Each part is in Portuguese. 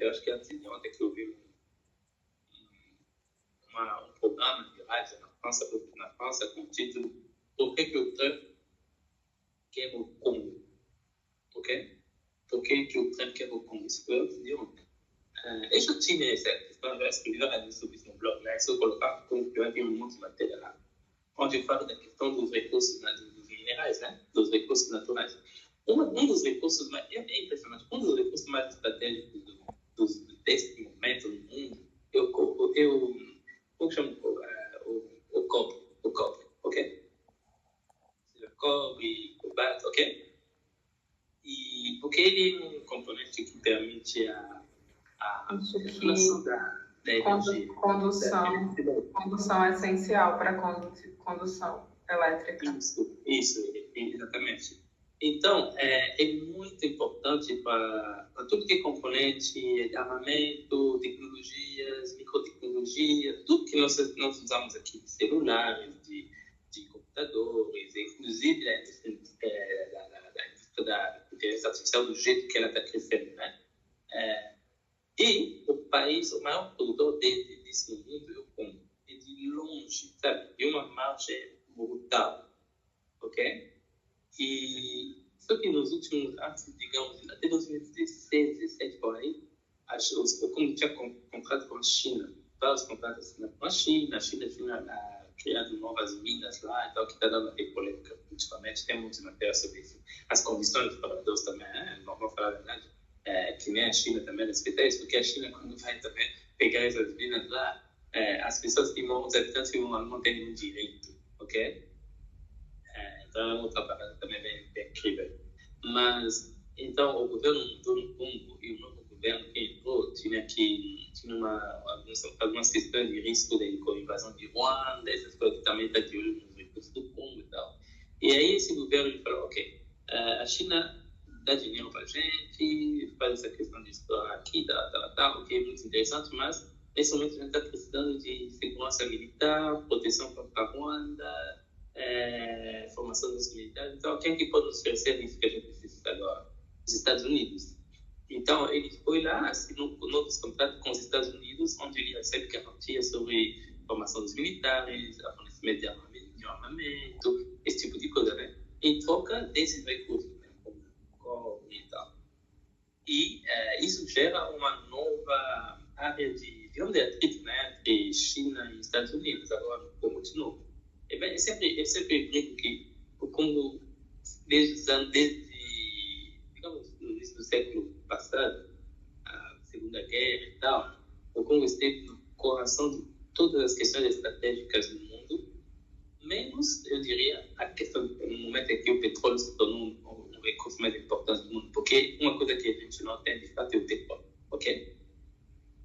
eu acho que antes de ontem que eu vi um programa de rádio na França com o título Por que o Trump quer o Congo? Ok? Por que o Trump quer o Congo? Isso foi antes de ontem. Eu já tinha essa questão, já escrevi várias sobre isso no blog, né? Se eu colocar como que eu havia um monte de matéria lá, onde eu falo da questão dos recursos, dos minerais, né? Dos recursos naturais. Um dos recursos mais, é impressionante, um dos recursos mais estratégicos desse momento no mundo é como chama o cobre, ok? O cobre, o cobalto, ok? E porque ele é um componente que permite a circulação da energia. Condução é essencial para a condução elétrica. Isso, exatamente. Então, é muito importante para tudo que é componente de armamento, tecnologias, microtecnologia, tudo que nós usamos aqui, de celulares, de computadores, inclusive a indústria da inteligência artificial, do jeito que ela está crescendo, né? E o maior produtor desse mundo é o Congo. É de longe, sabe? De uma margem brutal, ok? E só que nos últimos anos, digamos, até 2016, 2017, por aí, o Congo tinha contrato com a China, vários contratos assinados com a China tinha criado novas minas lá, então que está dando a polêmica, ultimamente, tem muitas matérias sobre isso. As condições dos trabalhadores também, não vou falar a verdade, que nem a China também respeita isso, porque a China, quando vai também pegar essas minas lá, as pessoas que vão, os habitantes que vão não têm nenhum direito, ok? Então é outra parada também bem incrível. Mas, então, o governo do Congo e o novo governo que entrou tinha algumas questões de risco de invasão de Ruanda, essas coisas que também está de olho nos recursos do Congo e tal. E aí esse governo falou, ok, a China dá dinheiro para a gente, faz essa questão de explorar aqui, ok, muito interessante, mas nesse momento a gente está precisando de segurança militar, proteção contra a Ruanda, formação dos militares. Então, quem que pode nos oferecer isso que a gente precisa agora? Os Estados Unidos. Então, ele foi lá, assinou novos contratos com os Estados Unidos, onde ele recebe garantias sobre formação dos militares, fornecimento de armamento, esse tipo de coisa, né? Em troca desses recursos, né? Como cobre e tal. E isso gera uma nova área de atrito, né? Entre China e Estados Unidos, agora, como de novo. Eu sempre brinco que o Congo, desde digamos, no início do século passado, a Segunda Guerra e tal, o Congo esteve no coração de todas as questões estratégicas do mundo, menos, eu diria, a questão, no momento em que o petróleo se tornou um recurso mais importante do mundo, porque uma coisa que a gente não tem, de fato, é o petróleo, ok?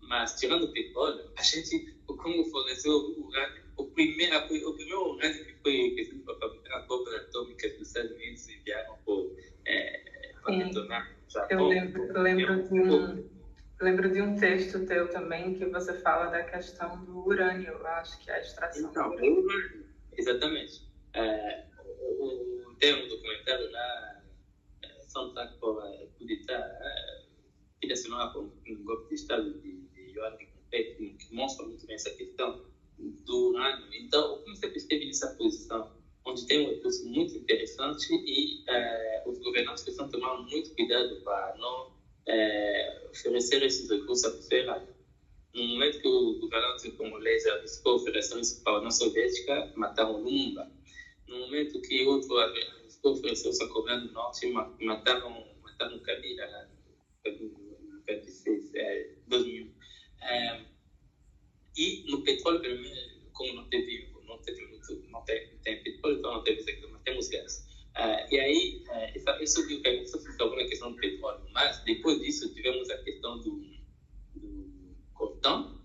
Mas, tirando o petróleo, o Congo forneceu o urânio, o primeiro urânio que foi esquecido para fabricar a bomba atômica dos Estados Unidos enviaram para detonar o Japão. Eu lembro de um texto teu também que você fala da questão do urânio, eu acho que é a extração do urânio. O urânio, exatamente. Tem um documentário lá, Santak por Kudita, que assinou um golpe de Estado de Yohan que mostra muito bem essa questão do urânio. Então, o Conselho esteve nessa posição, onde tem um recurso muito interessante e os governantes precisam tomar muito cuidado para não oferecer esses recursos à pessoa. No momento que o governante congolês arriscou oferecer isso para a União Soviética, mataram Lumumba. No momento que outro arriscou oferecer isso à Coreia do Norte, mataram Kabila, em 2000. E no petróleo, como não tem petróleo, então não teve sector, mas temos gás. E aí, isso que eu estava na questão do petróleo, mas depois disso tivemos a questão do coltão,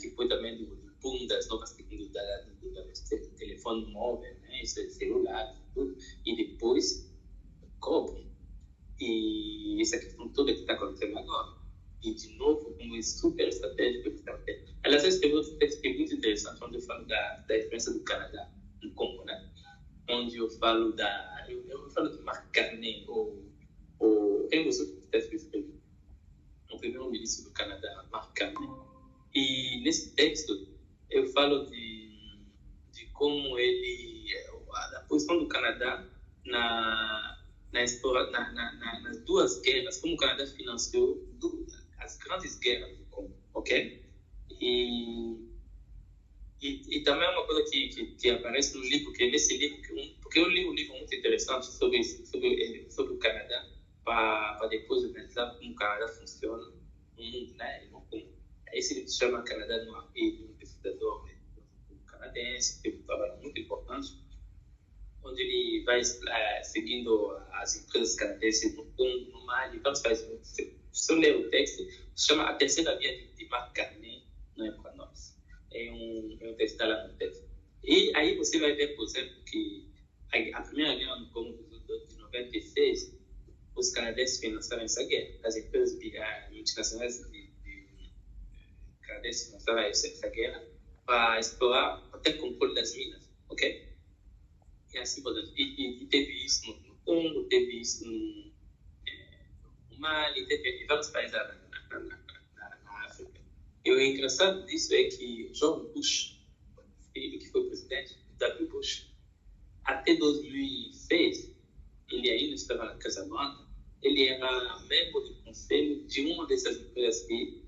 que foi também do boom das novas tecnologias do telefone móvel, né, isso é celular, tudo, e depois cobre. E essa questão toda que está acontecendo agora. E, de novo, como é super estratégico que está tendo. Aliás, eu escrevi um texto que é muito interessante, onde eu falo da diferença do Canadá no Congo, né? Onde eu falo de Marc Carné, quem gostou do texto que eu escrevi? No primeiro livro sobre o Canadá, Mark Carney. E nesse texto eu falo de como a posição do Canadá nas duas guerras, como o Canadá financiou as grandes guerras do Congo, ok? E também é uma coisa que aparece no livro, que é nesse livro, porque eu li um livro muito interessante sobre o Canadá, para depois analisar como o Canadá funciona no mundo, né? Esse livro se chama Canadá no Ar, e um pesquisador canadense, que tem um trabalho muito importante, onde ele vai seguindo as empresas canadenses no Congo, no Mali, vários países. Se eu ler o texto, se chama A Terceira Via de Mark Carney, não é para nós. É um texto lá no texto. E aí você vai ver, por exemplo, que a primeira guerra no Congo de 96, os canadenses financiaram essa guerra. As empresas multinacionais canadenses financiaram essa guerra para explorar até o controle das minas, ok? E assim, portanto, e teve isso no Congo, teve isso no Mali, teve em vários países na África. E o engraçado disso é que George Bush, filho que foi presidente, W. Bush, até 2006, ele ainda estava na Casa Branca, ele era membro do conselho de uma dessas empresas que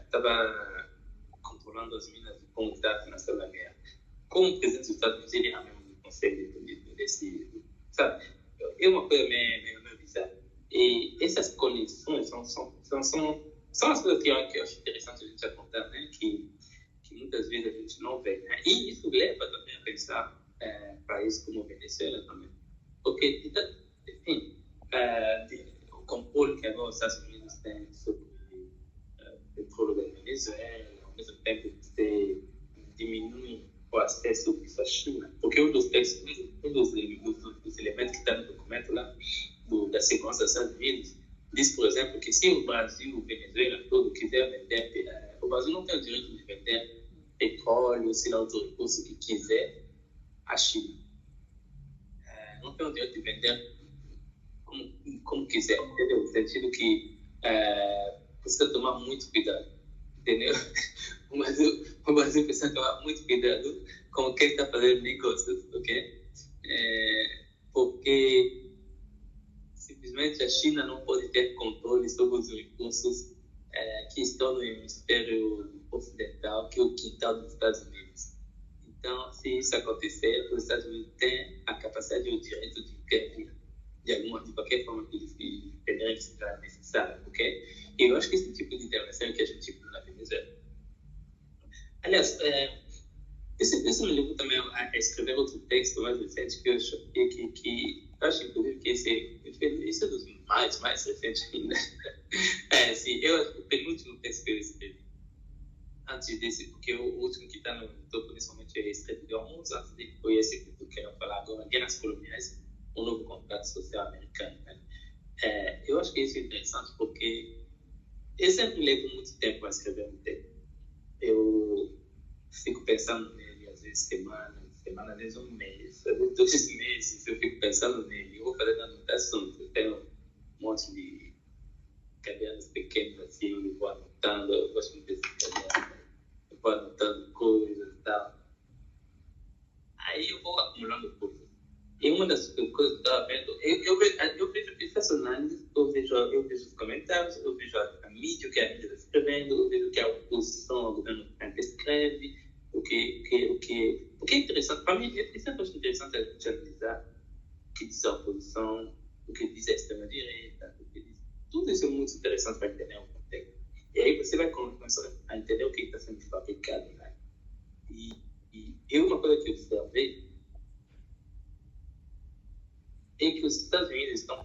estava controlando as minas do Congo, que estava financiando a guerra. Como presidente dos Estados Unidos, ele era membro do conselho desse, sabe? É uma coisa meio bizarra. E essas conexões são as coisas que eu acho interessante a gente apontar, né? Que muitas vezes a gente não vê, né? E isso leva também a pensar países como Venezuela também. Porque, enfim, o controle que agora os Estados Unidos têm sobre o petróleo da Venezuela, ao mesmo tempo que você diminui o acesso à China. Porque um dos elementos que está no documento lá, da segurança dos Estados Unidos, diz, por exemplo, que se o Brasil, o Venezuela todo quiser vender, o Brasil não tem o direito de vender petróleo, sei lá, outro recurso que quiser à China. Não tem o direito de vender como quiser, entendeu? No sentido que precisa tomar muito cuidado, entendeu? O Brasil precisa tomar muito cuidado com quem está fazendo negócios, ok? Porque simplesmente a China não pode ter controle sobre os recursos que estão no hemisfério ocidental, que é o quintal dos Estados Unidos. Então, se isso acontecer, os Estados Unidos têm a capacidade e o direito de intervir de qualquer forma que eles entenderem que será necessário, ok? E eu acho que esse tipo de intervenção é que a gente viu na Venezuela. Aliás, isso me levou também a escrever outro texto mais recente que eu acho, inclusive, que esse é dos mais recentes ainda. Sim, o penúltimo texto que eu escrevi, antes desse, porque o último que está no topo nesse momento é Estreito de Hormuz, antes dele foi esse que eu quero falar agora, Guerras Coloniais, um novo contrato social americano. Né? Eu acho que isso é interessante porque eu sempre levo muito tempo a escrever um texto. Eu fico pensando nele, às vezes semana, às vezes um mês, às vezes 2 meses, eu fico pensando nele. Eu vou fazendo anotações, eu tenho um monte de cadernos pequenos assim, eu vou anotando, eu gosto muito desse caderno, eu vou anotando coisas e tal. Aí eu vou acumulando coisas. E uma das coisas que eu estava vendo, eu vejo essas análises, eu vejo os comentários, eu vejo a mídia, o que a mídia está escrevendo, eu vejo o que a oposição ao governo escreve, o que é interessante. Para mim, é sempre interessante a gente analisar o que diz a oposição, o que diz a extrema-direita, tudo isso é muito interessante para entender um contexto. E aí você vai começar a entender o que está sendo fabricado. Né? E uma coisa que eu observei é que os Estados Unidos estão